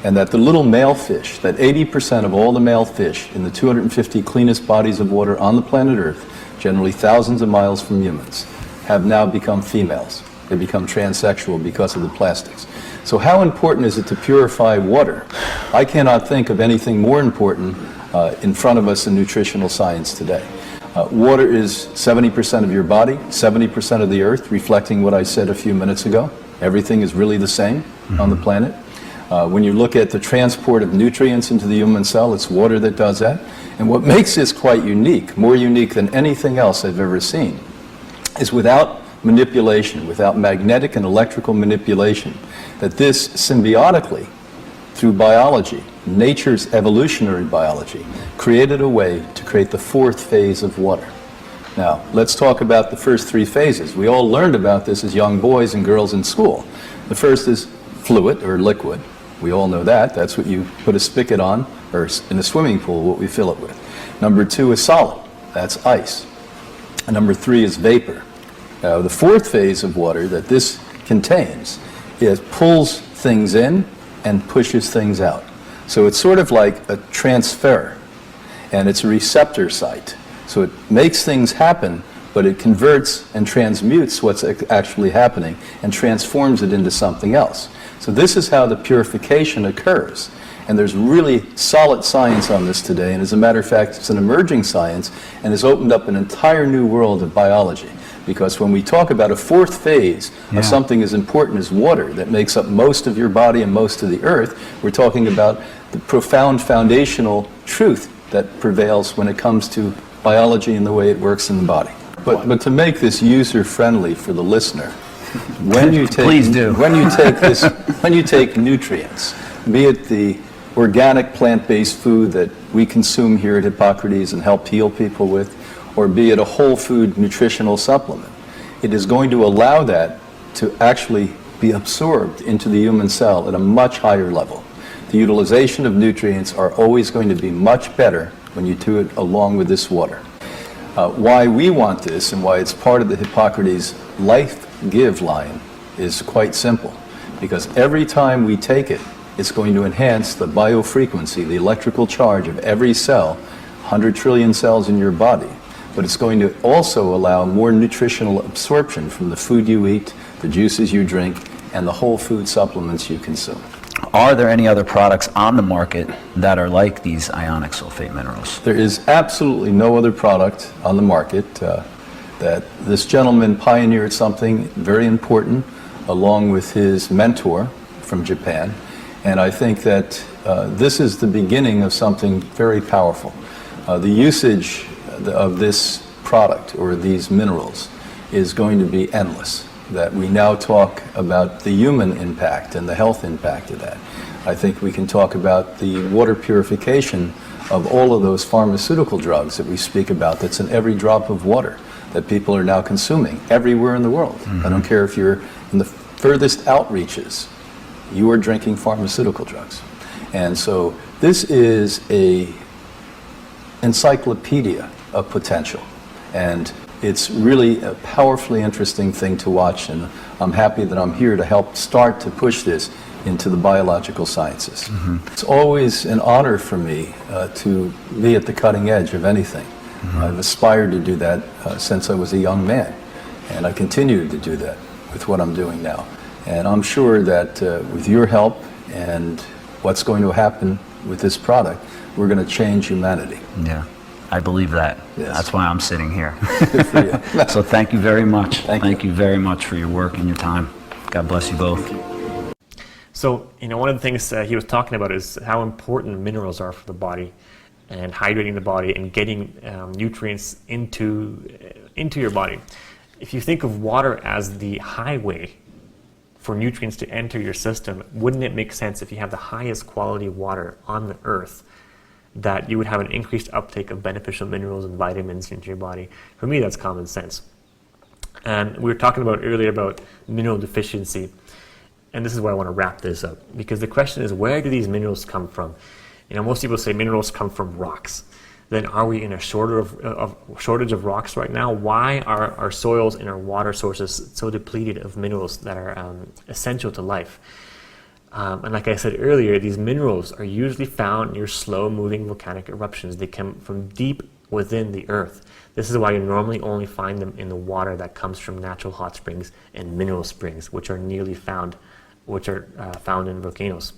And that the little male fish, that 80% of all the male fish in the 250 cleanest bodies of water on the planet Earth, generally thousands of miles from humans, have now become females. They become transsexual because of the plastics. So how important is it to purify water? I cannot think of anything more important in front of us in nutritional science today. Water is 70% of your body, 70% of the earth, reflecting what I said a few minutes ago. Everything is really the same on the planet. When you look at the transport of nutrients into the human cell, it's water that does that. And what makes this quite unique, more unique than anything else I've ever seen, is without manipulation, without magnetic and electrical manipulation, that this symbiotically, through biology, nature's evolutionary biology, created a way to create the fourth phase of water. Now, let's talk about the first three phases. We all learned about this as young boys and girls in school. The first is fluid or liquid. We all know that. That's what you put a spigot on, or in a swimming pool, what we fill it with. Number two is solid. That's ice. And number three is vapor. Now, the fourth phase of water that this contains is pulls things in and pushes things out. So it's sort of like a transfer, and it's a receptor site. So it makes things happen, but it converts and transmutes what's actually happening and transforms it into something else. So this is how the purification occurs. And there's really solid science on this today, and as a matter of fact, it's an emerging science and has opened up an entire new world of biology. Because when we talk about a fourth phase of something as important as water that makes up most of your body and most of the earth, we're talking about the profound foundational truth that prevails when it comes to biology and the way it works in the body. But to make this user-friendly for the listener, when you take Please do. when you take nutrients, be it the organic plant-based food that we consume here at Hippocrates and help heal people with, or be it a whole food nutritional supplement, it is going to allow that to actually be absorbed into the human cell at a much higher level. The utilization of nutrients are always going to be much better when you do it along with this water. Why we want this and why it's part of the Hippocrates Life Give line is quite simple. Because every time we take it, it's going to enhance the biofrequency, the electrical charge of every cell, 100 trillion cells in your body. But it's going to also allow more nutritional absorption from the food you eat, the juices you drink, and the whole food supplements you consume. Are there any other products on the market that are like these ionic sulfate minerals? There is absolutely no other product on the market that this gentleman pioneered something very important along with his mentor from Japan. And I think that this is the beginning of something very powerful. The usage of this product or these minerals is going to be endless. That we now talk about the human impact and the health impact of that. I think we can talk about the water purification of all of those pharmaceutical drugs that we speak about that's in every drop of water that people are now consuming everywhere in the world. I don't care if you're in the furthest outreaches, you are drinking pharmaceutical drugs. And so this is a encyclopedia of potential. And it's really a powerfully interesting thing to watch, and I'm happy that I'm here to help start to push this into the biological sciences. It's always an honor for me to be at the cutting edge of anything. I've aspired to do that since I was a young man, and I continue to do that with what I'm doing now. And I'm sure that with your help and what's going to happen with this product, we're going to change humanity. Yeah, I believe that. Yes. That's why I'm sitting here. Good for you. So thank you very much. Thank you. very much for your work and your time. God bless you both. So, one of the things he was talking about is how important minerals are for the body, and hydrating the body and getting nutrients into your body. If you think of water as the highway for nutrients to enter your system, wouldn't it make sense if you have the highest quality water on the earth that you would have an increased uptake of beneficial minerals and vitamins into your body? For me, that's common sense. And we were talking about earlier about mineral deficiency, and this is where I want to wrap this up, because the question is, where do these minerals come from? Most people say minerals come from rocks. Then are we in a shortage of rocks right now? Why are our soils and our water sources so depleted of minerals that are essential to life? And like I said earlier, these minerals are usually found near slow-moving volcanic eruptions. They come from deep within the earth. This is why you normally only find them in the water that comes from natural hot springs and mineral springs, which are found in volcanoes.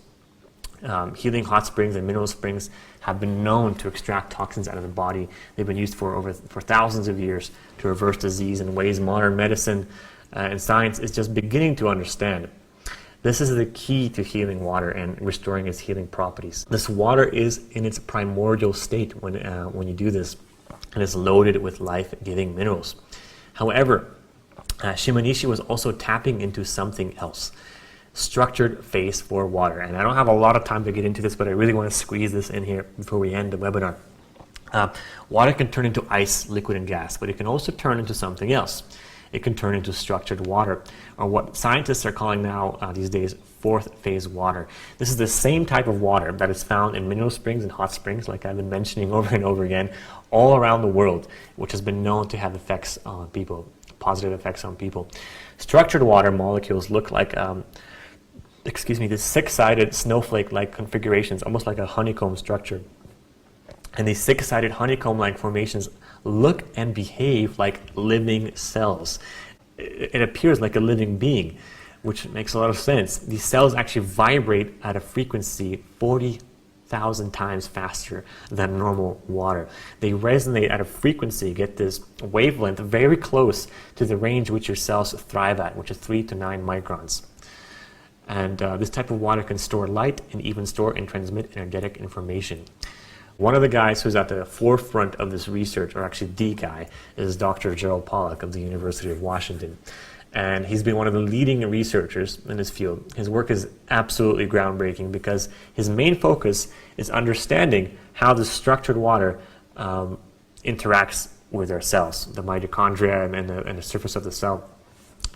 Healing hot springs and mineral springs have been known to extract toxins out of the body. They've been used for thousands of years to reverse disease in ways modern medicine and science is just beginning to understand. This is the key to healing water and restoring its healing properties. This water is in its primordial state when you do this, and it's loaded with life-giving minerals. However, Shimonishi was also tapping into something else. structured phase 4 water. And I don't have a lot of time to get into this, but I really want to squeeze this in here before we end the webinar. Water can turn into ice, liquid, and gas, but it can also turn into something else. It can turn into structured water, or what scientists are calling now these days fourth phase water. This is the same type of water that is found in mineral springs and hot springs, like I've been mentioning over and over again, all around the world, which has been known to have effects on people, positive effects on people. Structured water molecules look like, this six-sided snowflake-like configurations, almost like a honeycomb structure. And these six-sided honeycomb-like formations look and behave like living cells. It appears like a living being, which makes a lot of sense. These cells actually vibrate at a frequency 40,000 times faster than normal water. They resonate at a frequency, get this wavelength, very close to the range which your cells thrive at, which is 3 to 9 microns. And this type of water can store light and even store and transmit energetic information. One of the guys who's at the forefront of this research, or actually the guy, is Dr. Gerald Pollack of the University of Washington. And he's been one of the leading researchers in this field. His work is absolutely groundbreaking because his main focus is understanding how the structured water interacts with our cells, the mitochondria and the surface of the cell.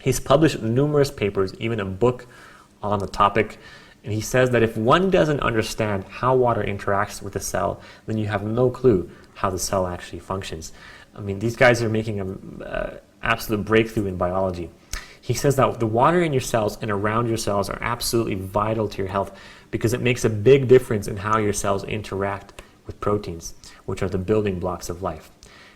He's published numerous papers, even a book on the topic. And he says that if one doesn't understand how water interacts with the cell, then you have no clue how the cell actually functions. I mean, these guys are making an absolute breakthrough in biology. He says that the water in your cells and around your cells are absolutely vital to your health because it makes a big difference in how your cells interact with proteins, which are the building blocks of life.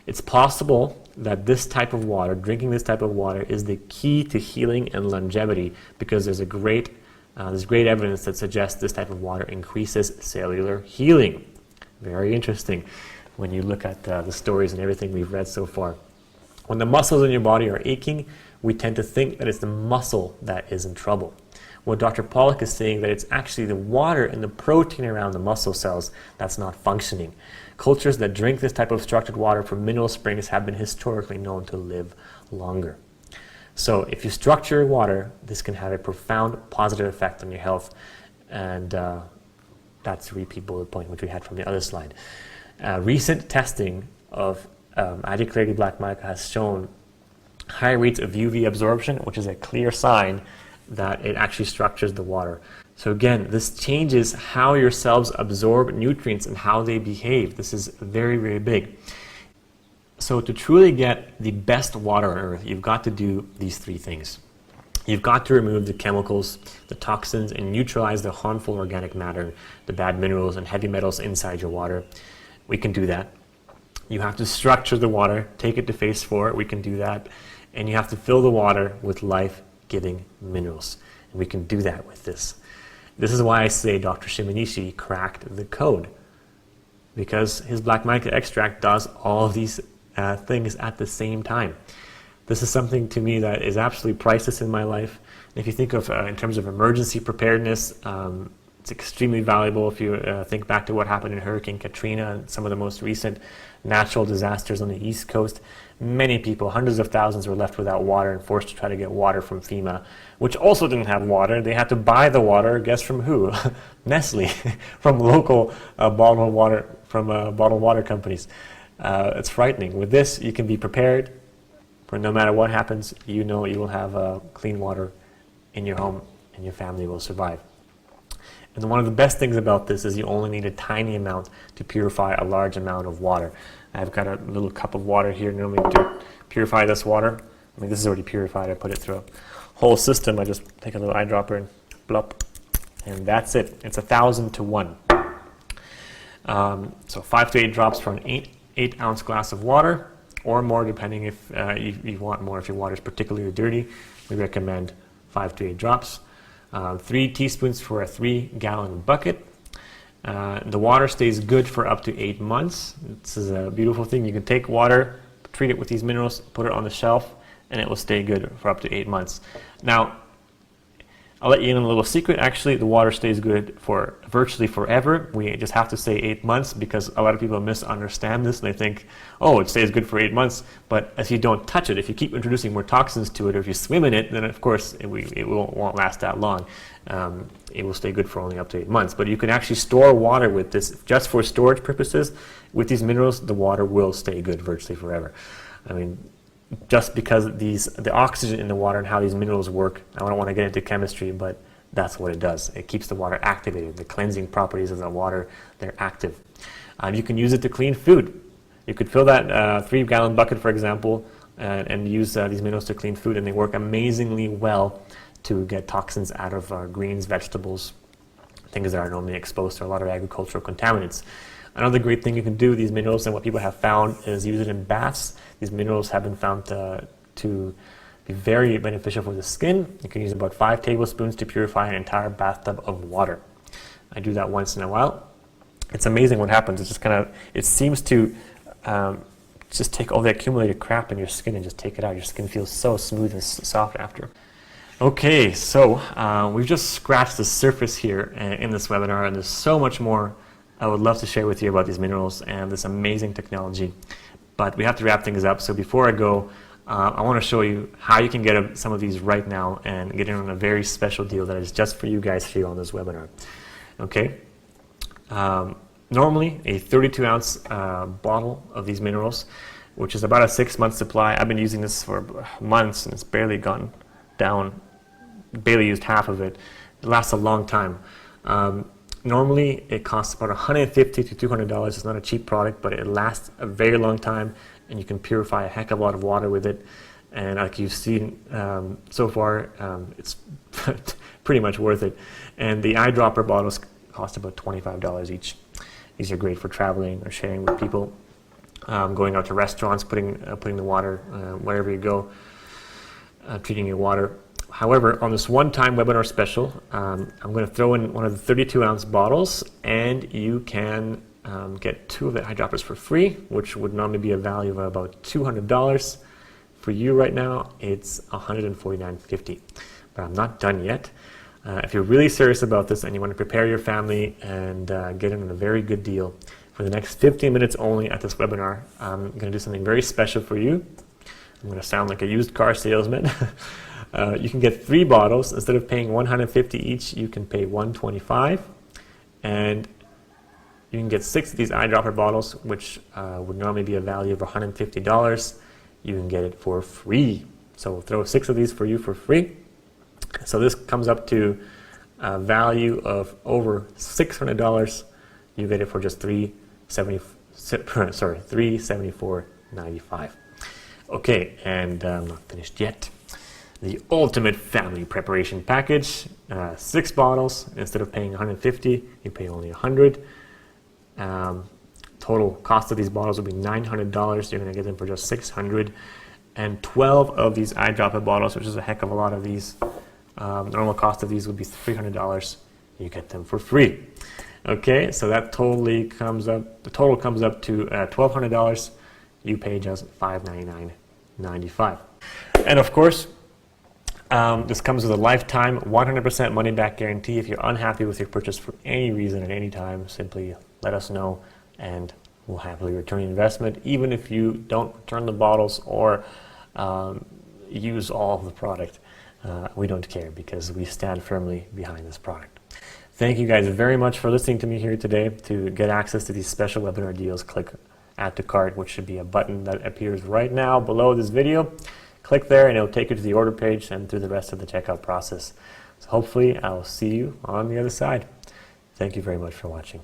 It's possible that this type of water, drinking this type of water, is the key to healing and longevity because there's great evidence that suggests this type of water increases cellular healing. Very interesting when you look at the stories and everything we've read so far. When the muscles in your body are aching, we tend to think that it's the muscle that is in trouble. Well, Dr. Pollack is saying that it's actually the water and the protein around the muscle cells that's not functioning. Cultures that drink this type of structured water from mineral springs have been historically known to live longer. So if you structure your water, this can have a profound positive effect on your health. And that's a repeat bullet point, which we had from the other slide. Recent testing of Addy Black Mica has shown high rates of UV absorption, which is a clear sign that it actually structures the water. So again, this changes how your cells absorb nutrients and how they behave. This is very, very big. So to truly get the best water on Earth, you've got to do these three things. You've got to remove the chemicals, the toxins, and neutralize the harmful organic matter, the bad minerals and heavy metals inside your water. We can do that. You have to structure the water, take it to phase 4, we can do that. And you have to fill the water with life-giving minerals. And we can do that with this. This is why I say Dr. Shimonishi cracked the code, because his black mica extract does all of these things at the same time. This is something to me that is absolutely priceless in my life. And if you think of in terms of emergency preparedness, it's extremely valuable. If you think back to what happened in Hurricane Katrina and some of the most recent natural disasters on the East Coast, many people, hundreds of thousands, were left without water and forced to try to get water from FEMA, which also didn't have water. They had to buy the water, guess from who? Nestle, from local bottled water companies. It's frightening. With this, you can be prepared for no matter what happens. You know you will have clean water in your home and your family will survive. And one of the best things about this is you only need a tiny amount to purify a large amount of water. I've got a little cup of water here normally to purify this water. I mean, this is already purified. I put it through a whole system. I just take a little eyedropper and blop, and that's it. It's 1,000 to 1. So 5 to 8 drops for an 8-ounce glass of water, or more depending if you want more. If your water is particularly dirty, we recommend 5 to 8 drops. 3 teaspoons for a 3-gallon bucket. The water stays good for up to 8 months. This is a beautiful thing. You can take water, treat it with these minerals, put it on the shelf, and it will stay good for up to 8 months. Now, I'll let you in on a little secret. Actually, the water stays good for virtually forever. We just have to say 8 months because a lot of people misunderstand this and they think, oh, it stays good for 8 months. But if you don't touch it, if you keep introducing more toxins to it, or if you swim in it, then of course it won't last that long. It will stay good for only up to 8 months. But you can actually store water with this just for storage purposes. With these minerals, the water will stay good virtually forever. I mean, just because the oxygen in the water and how these minerals work, I don't want to get into chemistry, but that's what it does. It keeps the water activated. The cleansing properties of the water, they're active. You can use it to clean food. You could fill that 3-gallon bucket, for example, and use these minerals to clean food, and they work amazingly well to get toxins out of greens, vegetables, things that are normally exposed to a lot of agricultural contaminants. Another great thing you can do with these minerals, and what people have found, is use it in baths. These minerals have been found to be very beneficial for the skin. You can use about 5 tablespoons to purify an entire bathtub of water. I do that once in a while. It's amazing what happens. It's just it seems to just take all the accumulated crap in your skin and just take it out. Your skin feels so smooth and soft after. Okay, so we've just scratched the surface here in this webinar, and there's so much more I would love to share with you about these minerals and this amazing technology. But we have to wrap things up. So before I go, I want to show you how you can get some of these right now and get in on a very special deal that is just for you guys here on this webinar. Okay. Normally, a 32-ounce bottle of these minerals, which is about a 6-month supply. I've been using this for months and it's barely gone down, barely used half of it. It lasts a long time. Normally, it costs about $150 to $200. It's not a cheap product, but it lasts a very long time, and you can purify a heck of a lot of water with it. And like you've seen so far, it's pretty much worth it. And the eyedropper bottles cost about $25 each. These are great for traveling or sharing with people, going out to restaurants, putting the water wherever you go, treating your water. However, on this one-time webinar special, I'm going to throw in one of the 32-ounce bottles, and you can get 2 of the eyedroppers for free, which would normally be a value of about $200. For you right now, it's $149.50. But I'm not done yet. If you're really serious about this and you want to prepare your family and get in on a very good deal, for the next 15 minutes only at this webinar, I'm going to do something very special for you. I'm going to sound like a used car salesman. You can get 3 bottles. Instead of paying $150 each, you can pay $125, and you can get 6 of these eyedropper bottles, which would normally be a value of $150. You can get it for free. So we'll throw 6 of these for you for free. So this comes up to a value of over $600. You get it for just $374.95. Okay, and I'm not finished yet. The ultimate family preparation package, 6 bottles. Instead of paying $150, you pay only $100. Total cost of these bottles will be $900. You're going to get them for just $600. And 12 of these eyedropper bottles, which is a heck of a lot of these. Normal cost of these would be $300. You get them for free. Okay, so that totally comes up. The total comes up to $1,200. You pay just $599.95. And of course, this comes with a lifetime 100% money back guarantee. If you're unhappy with your purchase for any reason at any time, simply let us know and we'll happily return your investment, even if you don't return the bottles or use all of the product. We don't care because we stand firmly behind this product. Thank you guys very much for listening to me here today. To get access to these special webinar deals, click Add to Cart, which should be a button that appears right now below this video. Click there and it'll take you to the order page and through the rest of the checkout process. So hopefully I'll see you on the other side. Thank you very much for watching.